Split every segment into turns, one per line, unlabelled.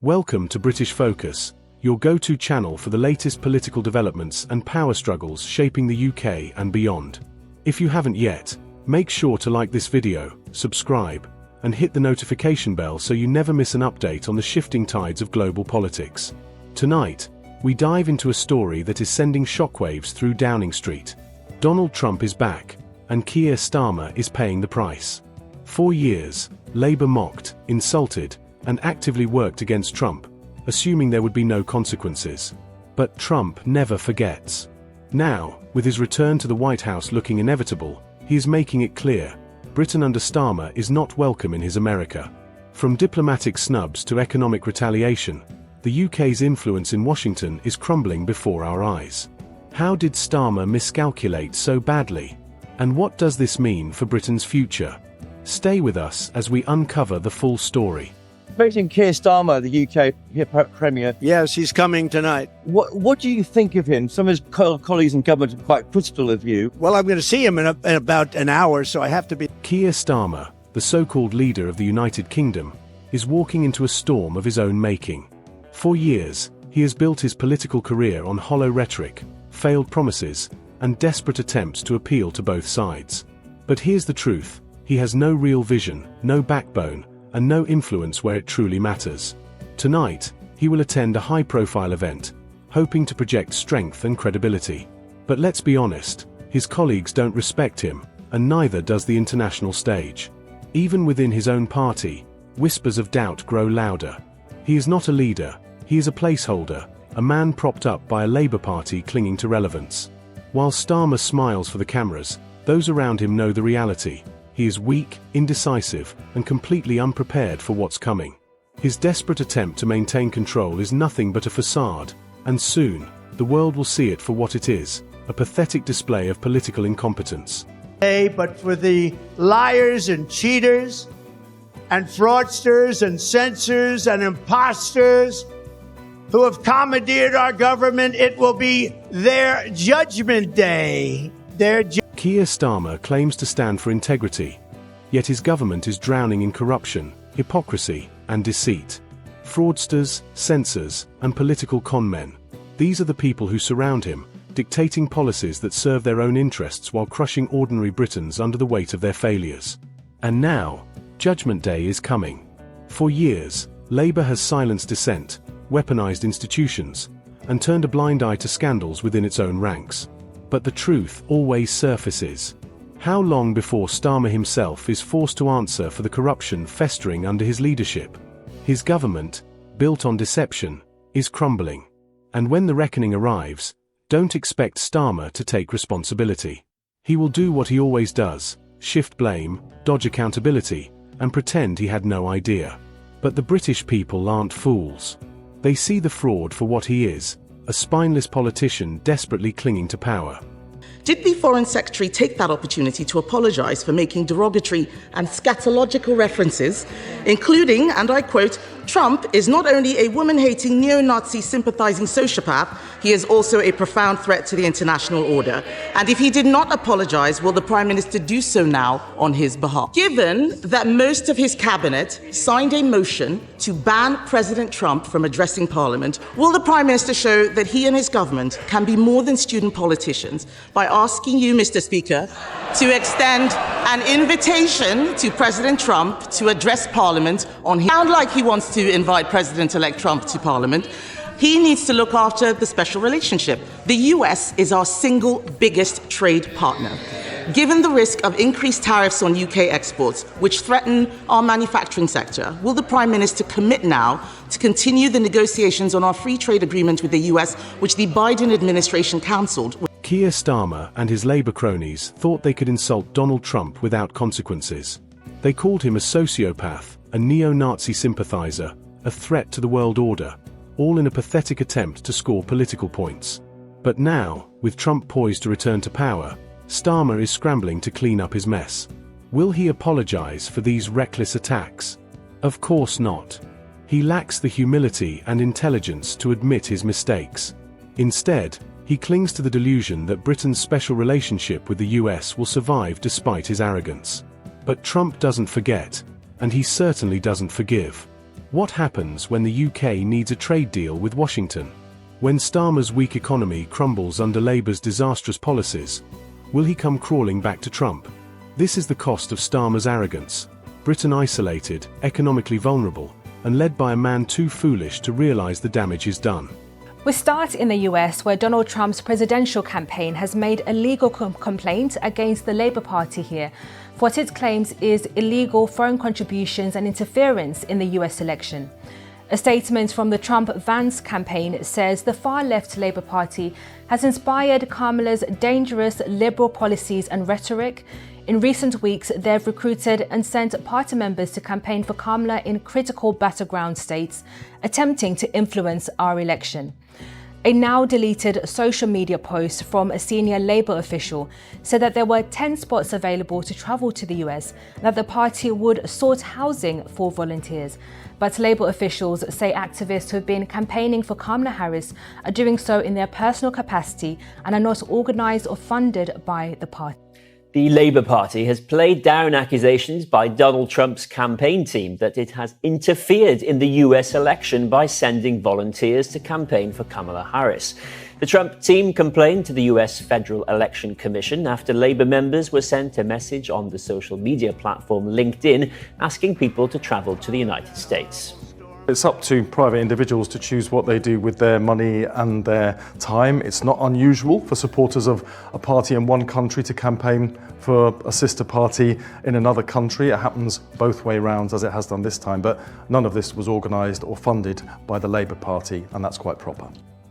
Welcome to British Focus, your go-to channel for the latest political developments and power struggles shaping the UK and beyond. If you haven't yet, make sure to like this video, subscribe, and hit the notification bell so you never miss an update on the shifting tides of global politics. Tonight, we dive into a story that is sending shockwaves through Downing Street. Donald Trump is back, and Keir Starmer is paying the price. For years, Labour mocked, insulted, and actively worked against Trump, assuming there would be no consequences. But Trump never forgets. Now, with his return to the White House looking inevitable, he is making it clear, Britain under Starmer is not welcome in his America. From diplomatic snubs to economic retaliation, the UK's influence in Washington is crumbling before our eyes. How did Starmer miscalculate so badly? And what does this mean for Britain's future? Stay with us as we uncover the full story.
Voting Keir Starmer, the UK Premier.
Yes, he's coming tonight.
What do you think of him? Some of his colleagues in government are quite critical of you.
Well, I'm going to see him in about an hour, so I have to be...
Keir Starmer, the so-called leader of the United Kingdom, is walking into a storm of his own making. For years, he has built his political career on hollow rhetoric, failed promises, and desperate attempts to appeal to both sides. But here's the truth, he has no real vision, no backbone, and no influence where it truly matters. Tonight, he will attend a high-profile event, hoping to project strength and credibility. But let's be honest, his colleagues don't respect him, and neither does the international stage. Even within his own party, whispers of doubt grow louder. He is not a leader, he is a placeholder, a man propped up by a Labour Party clinging to relevance. While Starmer smiles for the cameras, those around him know the reality. He is weak, indecisive, and completely unprepared for what's coming. His desperate attempt to maintain control is nothing but a facade, and soon, the world will see it for what it is, a pathetic display of political incompetence.
But for the liars and cheaters, and fraudsters and censors and imposters who have commandeered our government, it will be their judgment day.
Keir Starmer claims to stand for integrity, yet his government is drowning in corruption, hypocrisy, and deceit. Fraudsters, censors, and political conmen. These are the people who surround him, dictating policies that serve their own interests while crushing ordinary Britons under the weight of their failures. And now, Judgment Day is coming. For years, Labour has silenced dissent, weaponized institutions, and turned a blind eye to scandals within its own ranks. But the truth always surfaces. How long before Starmer himself is forced to answer for the corruption festering under his leadership? His government, built on deception, is crumbling. And when the reckoning arrives, don't expect Starmer to take responsibility. He will do what he always does, shift blame, dodge accountability, and pretend he had no idea. But the British people aren't fools. They see the fraud for what he is, a spineless politician desperately clinging to power.
Did the Foreign Secretary take that opportunity to apologise for making derogatory and scatological references, including, and I quote, Trump is not only a woman-hating, neo-Nazi sympathising sociopath, he is also a profound threat to the international order. And if he did not apologise, will the Prime Minister do so now on his behalf? Given that most of his cabinet signed a motion to ban President Trump from addressing Parliament, will the Prime Minister show that he and his government can be more than student politicians by asking you, Mr. Speaker, to extend an invitation to President Trump to address Parliament on his... Sound like he wants to invite President-elect Trump to Parliament. He needs to look after the special relationship. The US is our single biggest trade partner. Given the risk of increased tariffs on UK exports, which threaten our manufacturing sector, will the Prime Minister commit now to continue the negotiations on our free trade agreement with the US, which the Biden administration cancelled?
Keir Starmer and his Labour cronies thought they could insult Donald Trump without consequences. They called him a sociopath, a neo-Nazi sympathiser, a threat to the world order, all in a pathetic attempt to score political points. But now, with Trump poised to return to power, Starmer is scrambling to clean up his mess. Will he apologise for these reckless attacks? Of course not. He lacks the humility and intelligence to admit his mistakes. Instead, he clings to the delusion that Britain's special relationship with the US will survive despite his arrogance. But Trump doesn't forget, and he certainly doesn't forgive. What happens when the UK needs a trade deal with Washington? When Starmer's weak economy crumbles under Labour's disastrous policies, will he come crawling back to Trump? This is the cost of Starmer's arrogance. Britain isolated, economically vulnerable, and led by a man too foolish to realise the damage is done.
We start in the US, where Donald Trump's presidential campaign has made a legal complaint against the Labour Party here for what it claims is illegal foreign contributions and interference in the US election. A statement from the Trump-Vance campaign says the far-left Labour Party has inspired Kamala's dangerous liberal policies and rhetoric. In recent weeks, they've recruited and sent party members to campaign for Kamala in critical battleground states, attempting to influence our election. A now-deleted social media post from a senior Labour official said that there were 10 spots available to travel to the US, and that the party would sort housing for volunteers. But Labour officials say activists who have been campaigning for Kamala Harris are doing so in their personal capacity and are not organised or funded by the party.
The Labour Party has played down accusations by Donald Trump's campaign team that it has interfered in the US election by sending volunteers to campaign for Kamala Harris. The Trump team complained to the US Federal Election Commission after Labour members were sent a message on the social media platform LinkedIn asking people to travel to the United States.
It's up to private individuals to choose what they do with their money and their time. It's not unusual for supporters of a party in one country to campaign for a sister party in another country. It happens both way round, as it has done this time, but none of this was organised or funded by the Labour Party, and that's quite proper.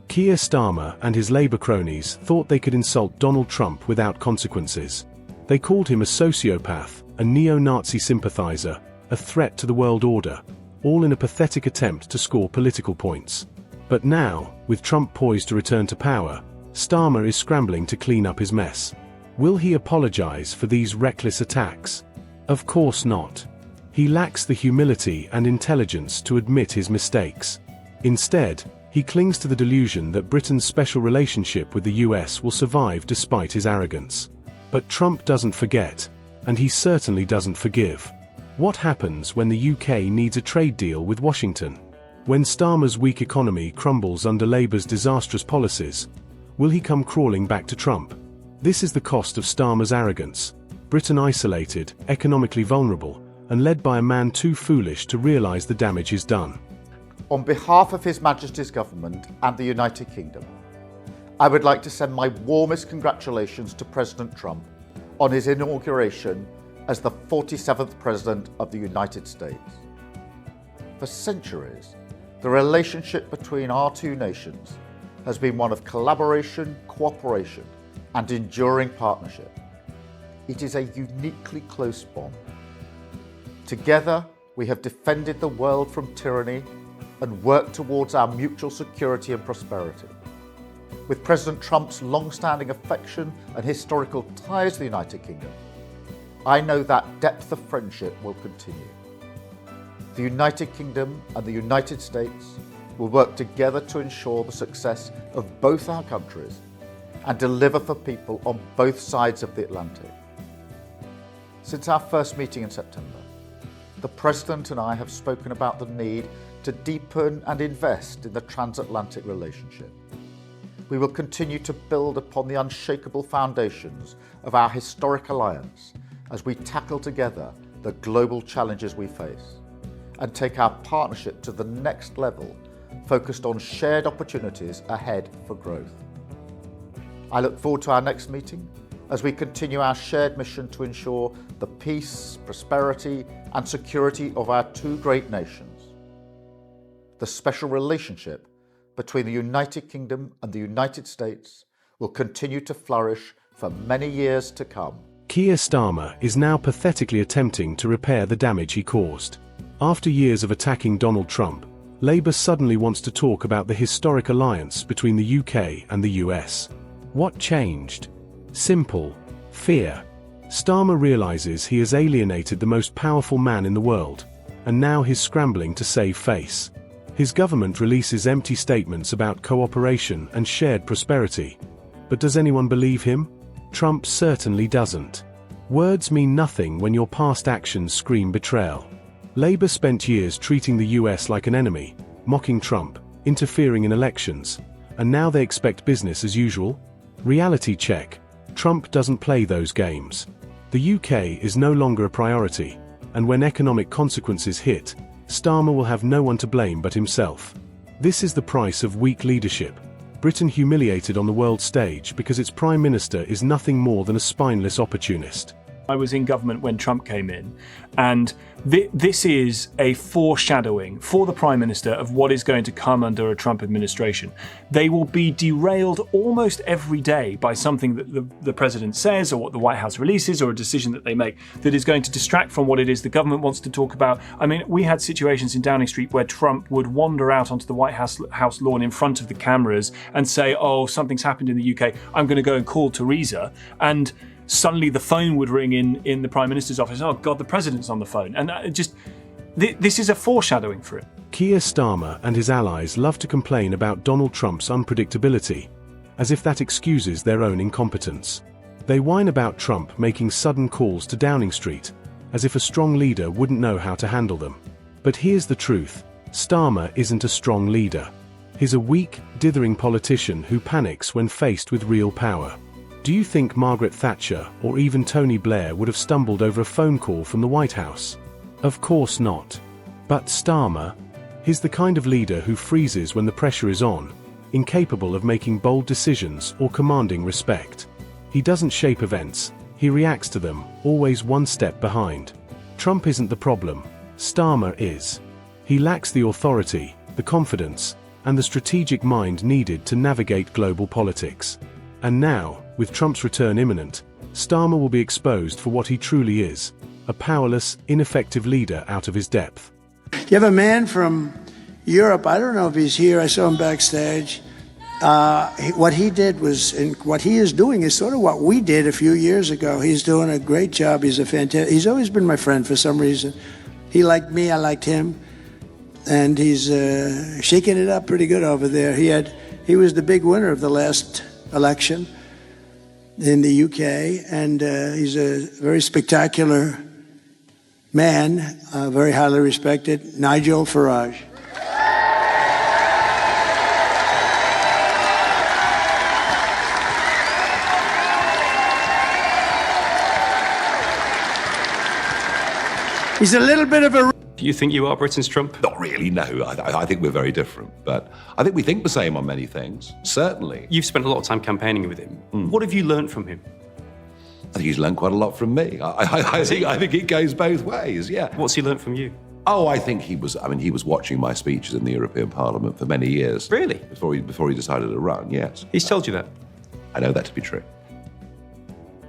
Keir Starmer and his Labour cronies thought they could insult Donald Trump without consequences. They called him a sociopath, a neo-Nazi sympathiser, a threat to the world order, all in a pathetic attempt to score political points. But now, with Trump poised to return to power, Starmer is scrambling to clean up his mess. Will he apologise for these reckless attacks? Of course not. He lacks the humility and intelligence to admit his mistakes. Instead, he clings to the delusion that Britain's special relationship with the US will survive despite his arrogance. But Trump doesn't forget, and he certainly doesn't forgive. What happens when the UK needs a trade deal with Washington? When Starmer's weak economy crumbles under Labour's disastrous policies, will he come crawling back to Trump? This is the cost of Starmer's arrogance. Britain isolated, economically vulnerable, and led by a man too foolish to realise the damage is done.
On behalf of His Majesty's Government and the United Kingdom, I would like to send my warmest congratulations to President Trump on his inauguration as the 47th President of the United States. For centuries, the relationship between our two nations has been one of collaboration, cooperation, and enduring partnership. It is a uniquely close bond. Together, we have defended the world from tyranny and worked towards our mutual security and prosperity. With President Trump's long-standing affection and historical ties to the United Kingdom, I know that depth of friendship will continue. The United Kingdom and the United States will work together to ensure the success of both our countries and deliver for people on both sides of the Atlantic. Since our first meeting in September, the President and I have spoken about the need to deepen and invest in the transatlantic relationship. We will continue to build upon the unshakable foundations of our historic alliance as we tackle together the global challenges we face and take our partnership to the next level, focused on shared opportunities ahead for growth. I look forward to our next meeting as we continue our shared mission to ensure the peace, prosperity, and security of our two great nations. The special relationship between the United Kingdom and the United States will continue to flourish for many years to come.
Keir Starmer is now pathetically attempting to repair the damage he caused. After years of attacking Donald Trump, Labour suddenly wants to talk about the historic alliance between the UK and the US. What changed? Simple. Fear. Starmer realises he has alienated the most powerful man in the world, and now he's scrambling to save face. His government releases empty statements about cooperation and shared prosperity. But does anyone believe him? Trump certainly doesn't. Words mean nothing when your past actions scream betrayal. Labour spent years treating the US like an enemy, mocking Trump, interfering in elections, and now they expect business as usual? Reality check. Trump doesn't play those games. The UK is no longer a priority, and when economic consequences hit, Starmer will have no one to blame but himself. This is the price of weak leadership. Britain humiliated on the world stage because its Prime Minister is nothing more than a spineless opportunist.
I was in government when Trump came in, and this is a foreshadowing for the Prime Minister of what is going to come under a Trump administration. They will be derailed almost every day by something that the President says or what the White House releases or a decision that they make that is going to distract from what it is the government wants to talk about. I mean, we had situations in Downing Street where Trump would wander out onto the White House lawn in front of the cameras and say, oh, something's happened in the UK, I'm going to go and call Theresa, and suddenly the phone would ring in the Prime Minister's office. Oh God, the President's on the phone. And this is a foreshadowing for it.
Keir Starmer and his allies love to complain about Donald Trump's unpredictability, as if that excuses their own incompetence. They whine about Trump making sudden calls to Downing Street, as if a strong leader wouldn't know how to handle them. But here's the truth. Starmer isn't a strong leader. He's a weak, dithering politician who panics when faced with real power. Do you think Margaret Thatcher or even Tony Blair would have stumbled over a phone call from the White House? Of course not. But Starmer? He's the kind of leader who freezes when the pressure is on, incapable of making bold decisions or commanding respect. He doesn't shape events, he reacts to them, always one step behind. Trump isn't the problem, Starmer is. He lacks the authority, the confidence, and the strategic mind needed to navigate global politics. And now, with Trump's return imminent, Starmer will be exposed for what he truly is, a powerless, ineffective leader out of his depth.
You have a man from Europe, I don't know if he's here, I saw him backstage. What he did was, and what he is doing is sort of what we did a few years ago. He's doing a great job, he's always been my friend for some reason. He liked me, I liked him, and he's shaking it up pretty good over there. He was the big winner of the last election in the UK, and he's a very spectacular man, very highly respected, Nigel Farage. He's a little bit of a...
Do you think you are Britain's Trump?
Not really, no. I think we're very different. But I think we think the same on many things, certainly.
You've spent a lot of time campaigning with him. What have you learned from him?
I think he's learned quite a lot from me. I think it goes both ways, yeah.
What's he learned from you?
Oh, I think he was watching my speeches in the European Parliament for many years.
Really?
Before he decided to run, yes.
He's told you that?
I know that to be true.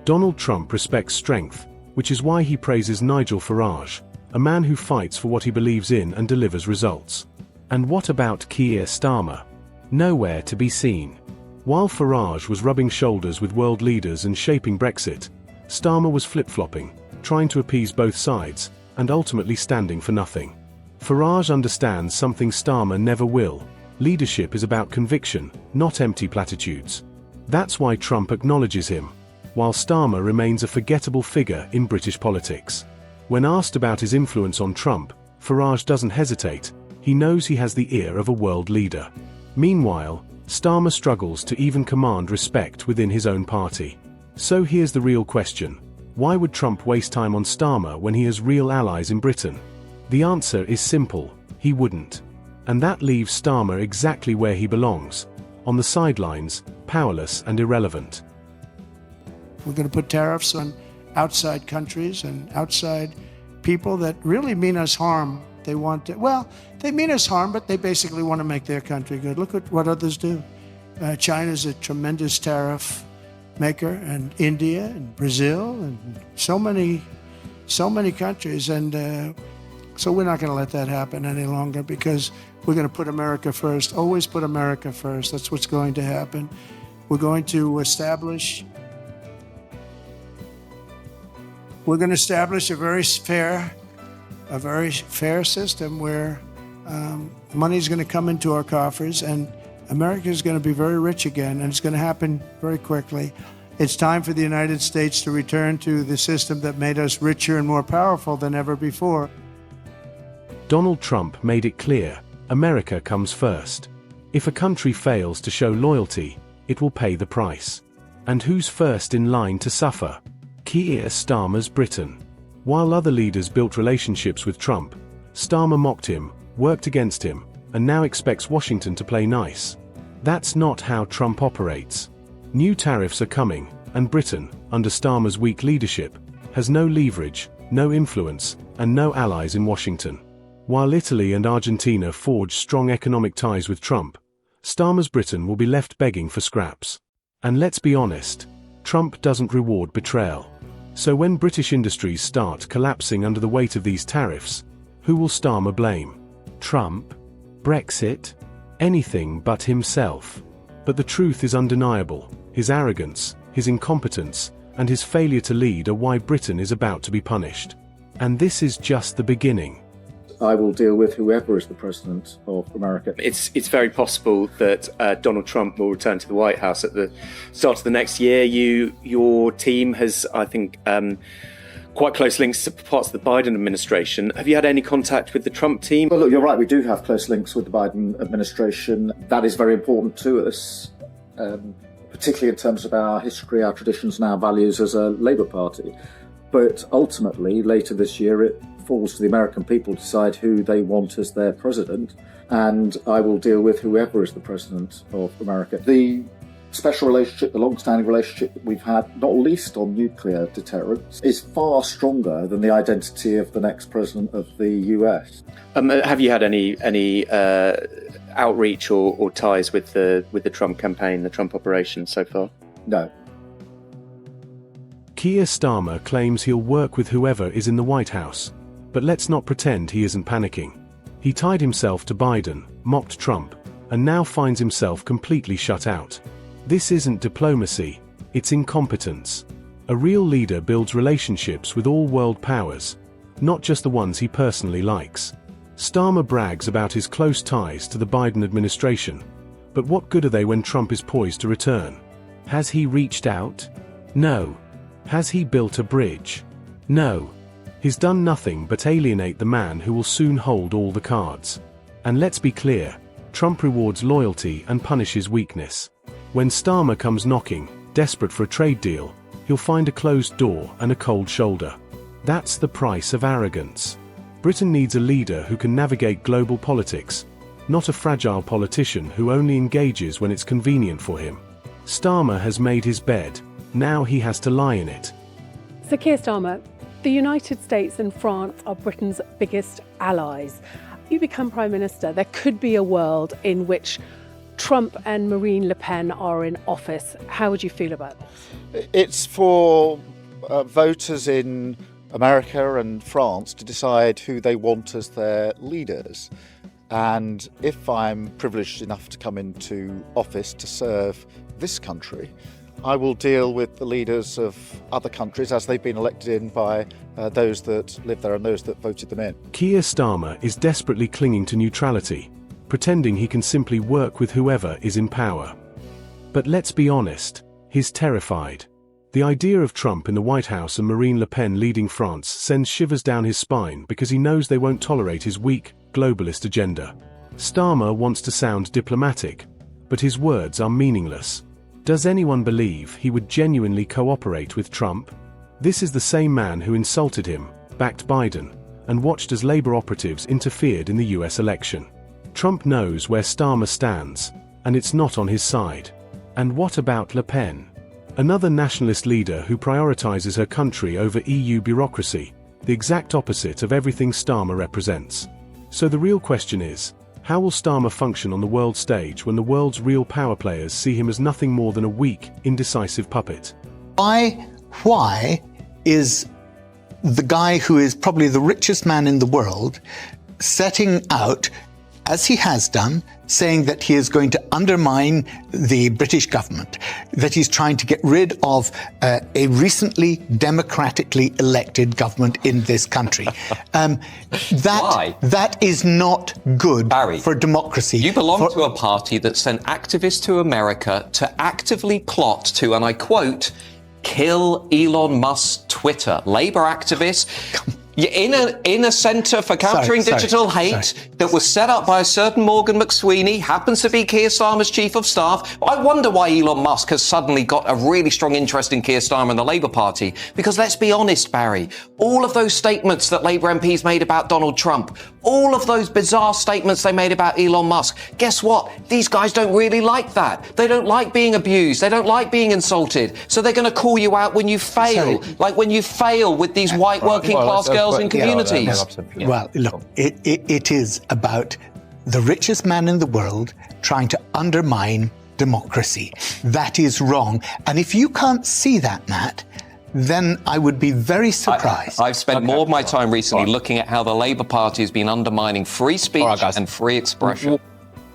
Donald Trump respects strength, which is why he praises Nigel Farage, a man who fights for what he believes in and delivers results. And what about Keir Starmer? Nowhere to be seen. While Farage was rubbing shoulders with world leaders and shaping Brexit, Starmer was flip-flopping, trying to appease both sides, and ultimately standing for nothing. Farage understands something Starmer never will. Leadership is about conviction, not empty platitudes. That's why Trump acknowledges him, while Starmer remains a forgettable figure in British politics. When asked about his influence on Trump, Farage doesn't hesitate. He knows he has the ear of a world leader. Meanwhile, Starmer struggles to even command respect within his own party. So here's the real question. Why would Trump waste time on Starmer when he has real allies in Britain? The answer is simple. He wouldn't. And that leaves Starmer exactly where he belongs. On the sidelines, powerless and irrelevant.
We're going to put tariffs on outside countries and outside people that really mean us harm. They mean us harm, but they basically want to make their country good. Look at what others do. China's a tremendous tariff maker, and India and Brazil and so many countries. And so we're not going to let that happen any longer, because we're going to put America first. Always put America first. That's what's going to happen. We're going to establish a very fair system where money is going to come into our coffers, and America is going to be very rich again, and it's going to happen very quickly. It's time for the United States to return to the system that made us richer and more powerful than ever before.
Donald Trump made it clear, America comes first. If a country fails to show loyalty, it will pay the price. And who's first in line to suffer? Keir Starmer's Britain. While other leaders built relationships with Trump, Starmer mocked him, worked against him, and now expects Washington to play nice. That's not how Trump operates. New tariffs are coming, and Britain, under Starmer's weak leadership, has no leverage, no influence, and no allies in Washington. While Italy and Argentina forge strong economic ties with Trump, Starmer's Britain will be left begging for scraps. And let's be honest, Trump doesn't reward betrayal. So when British industries start collapsing under the weight of these tariffs, who will Starmer blame? Trump? Brexit? Anything but himself. But the truth is undeniable. His arrogance, his incompetence, and his failure to lead are why Britain is about to be punished. And this is just the beginning.
I will deal with whoever is the president of America.
It's very possible that Donald Trump will return to the White House at the start of the next year. Your team has, I think, quite close links to parts of the Biden administration. Have you had any contact with the Trump team?
Well, look, you're right. We do have close links with the Biden administration. That is very important to us, particularly in terms of our history, our traditions, and our values as a Labour Party. But ultimately, later this year, it falls to the American people to decide who they want as their president, and I will deal with whoever is the president of America. The special relationship, the long-standing relationship that we've had, not least on nuclear deterrence, is far stronger than the identity of the next president of the US.
Have you had any outreach or ties with the Trump campaign, the Trump operation so far?
No.
Keir Starmer claims he'll work with whoever is in the White House. But let's not pretend he isn't panicking. He tied himself to Biden, mocked Trump, and now finds himself completely shut out. This isn't diplomacy, it's incompetence. A real leader builds relationships with all world powers, not just the ones he personally likes. Starmer brags about his close ties to the Biden administration. But what good are they when Trump is poised to return? Has he reached out? No. Has he built a bridge? No. He's done nothing but alienate the man who will soon hold all the cards. And let's be clear, Trump rewards loyalty and punishes weakness. When Starmer comes knocking, desperate for a trade deal, he'll find a closed door and a cold shoulder. That's the price of arrogance. Britain needs a leader who can navigate global politics, not a fragile politician who only engages when it's convenient for him. Starmer has made his bed, now he has to lie in it.
So Keir Starmer, the United States and France are Britain's biggest allies. You become Prime Minister, there could be a world in which Trump and Marine Le Pen are in office. How would you feel about that?
It's for voters in America and France to decide who they want as their leaders. And if I'm privileged enough to come into office to serve this country, I will deal with the leaders of other countries as they've been elected in by those that live there and those that voted them in.
Keir Starmer is desperately clinging to neutrality, pretending he can simply work with whoever is in power. But let's be honest, he's terrified. The idea of Trump in the White House and Marine Le Pen leading France sends shivers down his spine because he knows they won't tolerate his weak, globalist agenda. Starmer wants to sound diplomatic, but his words are meaningless. Does anyone believe he would genuinely cooperate with Trump? This is the same man who insulted him, backed Biden, and watched as Labour operatives interfered in the US election. Trump knows where Starmer stands, and it's not on his side. And what about Le Pen? Another nationalist leader who prioritizes her country over EU bureaucracy, the exact opposite of everything Starmer represents. So the real question is, how will Starmer function on the world stage when the world's real power players see him as nothing more than a weak, indecisive puppet?
Why is the guy who is probably the richest man in the world setting out, as he has done, saying that he is going to undermine the British government, that he's trying to get rid of a recently democratically elected government in this country? That is not good for democracy.
You belong to a party that sent activists to America to actively plot to, and I quote, kill Elon Musk's Twitter. Labour activists In a centre for countering digital hate that was set up by a certain Morgan McSweeney, happens to be Keir Starmer's chief of staff. I wonder why Elon Musk has suddenly got a really strong interest in Keir Starmer and the Labour Party. Because let's be honest, Barry, all of those statements that Labour MPs made about Donald Trump, all of those bizarre statements they made about Elon Musk, guess what? These guys don't really like that. They don't like being abused. They don't like being insulted. So they're going to call you out when you fail, like when you fail with these white working class girls in communities.
Well, look, it is about the richest man in the world trying to undermine democracy. That is wrong. And if you can't see that, Matt, then I would be very surprised.
I've spent more of my time recently looking at how the Labour Party has been undermining free speech and free expression.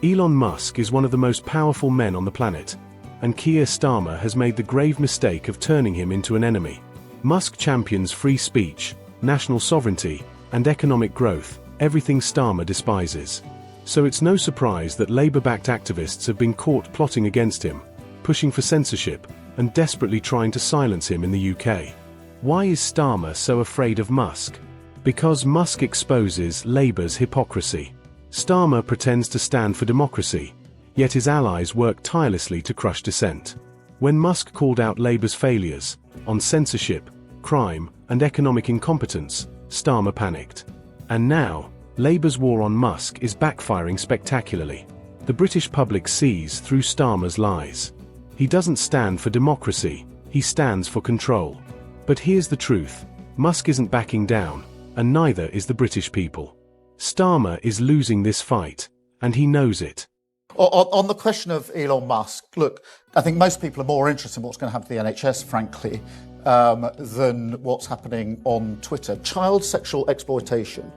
Elon Musk is one of the most powerful men on the planet, and Keir Starmer has made the grave mistake of turning him into an enemy. Musk champions free speech, national sovereignty, and economic growth, everything Starmer despises. So it's no surprise that Labour-backed activists have been caught plotting against him, pushing for censorship, and desperately trying to silence him in the UK. Why is Starmer so afraid of Musk? Because Musk exposes Labour's hypocrisy. Starmer pretends to stand for democracy, yet his allies work tirelessly to crush dissent. When Musk called out Labour's failures on censorship, crime, and economic incompetence, Starmer panicked. And now, Labour's war on Musk is backfiring spectacularly. The British public sees through Starmer's lies. He doesn't stand for democracy, he stands for control. But here's the truth, Musk isn't backing down, and neither is the British people. Starmer is losing this fight, and he knows it.
On the question of Elon Musk, look, I think most people are more interested in what's going to happen to the NHS, frankly, than what's happening on Twitter. Child sexual exploitation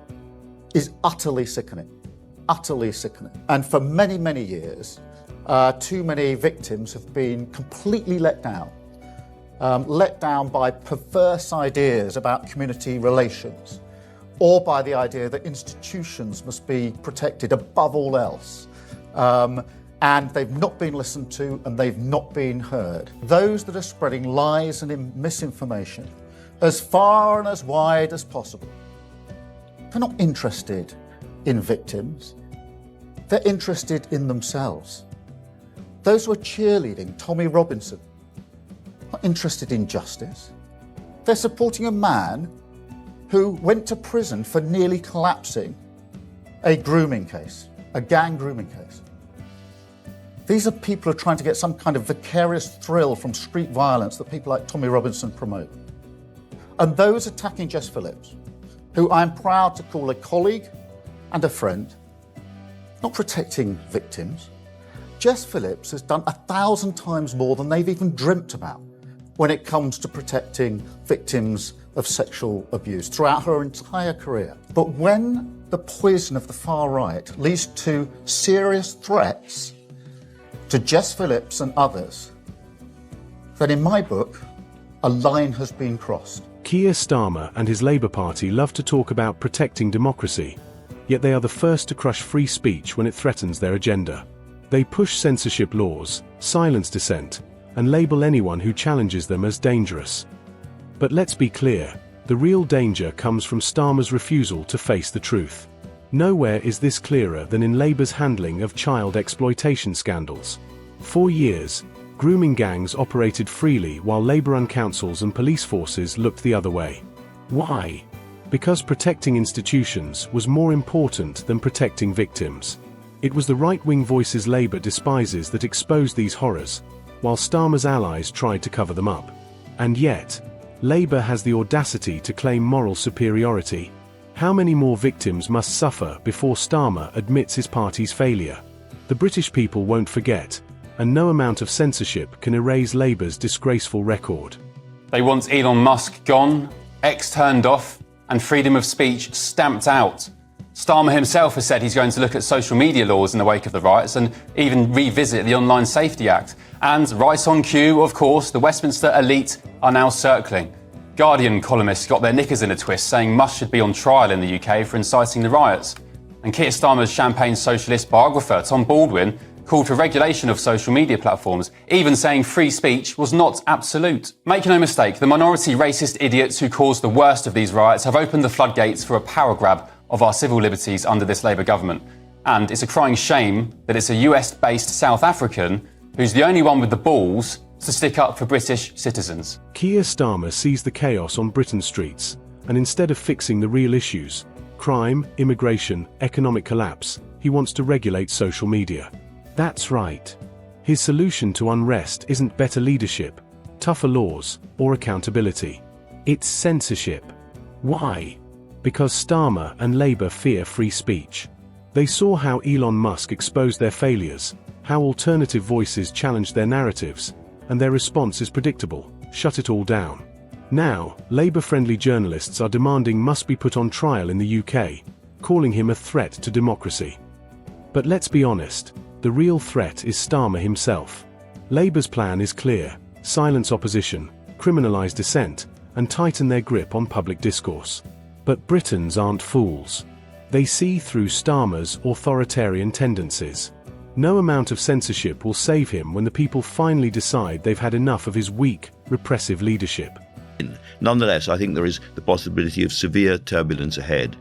is utterly sickening, utterly sickening. And for many, many years, too many victims have been completely let down by perverse ideas about community relations, or by the idea that institutions must be protected above all else. And they've not been listened to and they've not been heard. Those that are spreading lies and misinformation as far and as wide as possible, they're not interested in victims, they're interested in themselves. Those who are cheerleading Tommy Robinson, not interested in justice. They're supporting a man who went to prison for nearly collapsing a grooming case, a gang grooming case. These are people who are trying to get some kind of vicarious thrill from street violence that people like Tommy Robinson promote. And those attacking Jess Phillips, who I'm proud to call a colleague and a friend, not protecting victims. Jess Phillips has done 1,000 times more than they've even dreamt about when it comes to protecting victims of sexual abuse throughout her entire career. But when the poison of the far right leads to serious threats to Jess Phillips and others, then in my book, a line has been crossed.
Keir Starmer and his Labour Party love to talk about protecting democracy, yet they are the first to crush free speech when it threatens their agenda. They push censorship laws, silence dissent, and label anyone who challenges them as dangerous. But let's be clear, the real danger comes from Starmer's refusal to face the truth. Nowhere is this clearer than in Labour's handling of child exploitation scandals. For years, grooming gangs operated freely while Labour-run councils and police forces looked the other way. Why? Because protecting institutions was more important than protecting victims. It was the right-wing voices Labour despises that exposed these horrors, while Starmer's allies tried to cover them up. And yet, Labour has the audacity to claim moral superiority. How many more victims must suffer before Starmer admits his party's failure? The British people won't forget, and no amount of censorship can erase Labour's disgraceful record.
They want Elon Musk gone, X turned off, and freedom of speech stamped out. Starmer himself has said he's going to look at social media laws in the wake of the riots and even revisit the Online Safety Act. And right on cue, of course, the Westminster elite are now circling. Guardian columnists got their knickers in a twist, saying Musk should be on trial in the UK for inciting the riots. And Keir Starmer's champagne socialist biographer, Tom Baldwin, called for regulation of social media platforms, even saying free speech was not absolute. Make no mistake, the minority racist idiots who caused the worst of these riots have opened the floodgates for a power grab of our civil liberties under this Labour government. And it's a crying shame that it's a US-based South African who's the only one with the balls to stick up for British citizens.
Keir Starmer sees the chaos on Britain's streets, and instead of fixing the real issues, crime, immigration, economic collapse, he wants to regulate social media. That's right. His solution to unrest isn't better leadership, tougher laws, or accountability. It's censorship. Why? Because Starmer and Labour fear free speech. They saw how Elon Musk exposed their failures, how alternative voices challenged their narratives, and their response is predictable: shut it all down. Now, Labour-friendly journalists are demanding Musk be put on trial in the UK, calling him a threat to democracy. But let's be honest, the real threat is Starmer himself. Labour's plan is clear: silence opposition, criminalise dissent, and tighten their grip on public discourse. But Britons aren't fools. They see through Starmer's authoritarian tendencies. No amount of censorship will save him when the people finally decide they've had enough of his weak, repressive leadership.
Nonetheless, I think there is the possibility of severe turbulence ahead.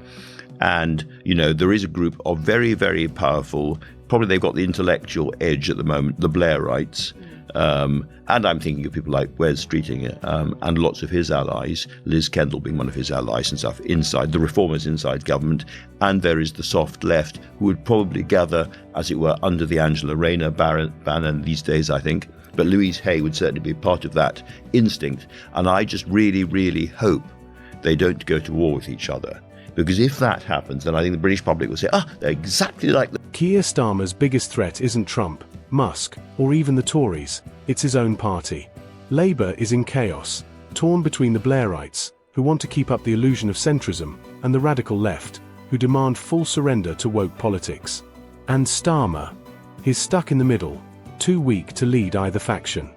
And, there is a group of very, very powerful, probably they've got the intellectual edge at the moment, the Blairites. And I'm thinking of people like Wes Streeting and lots of his allies, Liz Kendall being one of his allies and stuff, inside, the reformers inside government. And there is the soft left, who would probably gather, as it were, under the Angela Rayner banner these days, I think. But Louise Hay would certainly be part of that instinct. And I just really, really hope they don't go to war with each other. Because if that happens, then I think the British public will say, they're exactly like the...
Keir Starmer's biggest threat isn't Trump, Musk, or even the Tories, it's his own party. Labour is in chaos, torn between the Blairites, who want to keep up the illusion of centrism, and the radical left, who demand full surrender to woke politics. And Starmer, he's stuck in the middle, too weak to lead either faction.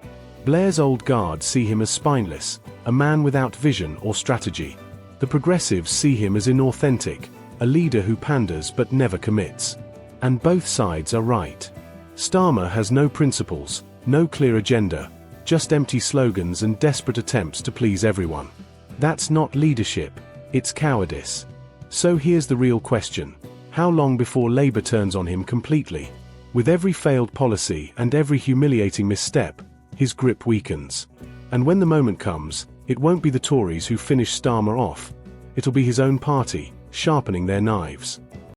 Blair's old guard see him as spineless, a man without vision or strategy. The progressives see him as inauthentic, a leader who panders but never commits. And both sides are right. Starmer has no principles, no clear agenda, just empty slogans and desperate attempts to please everyone. That's not leadership, it's cowardice. So here's the real question: how long before Labour turns on him completely? With every failed policy and every humiliating misstep, his grip weakens. And when the moment comes, it won't be the Tories who finish Starmer off. It'll be his own party, sharpening their knives.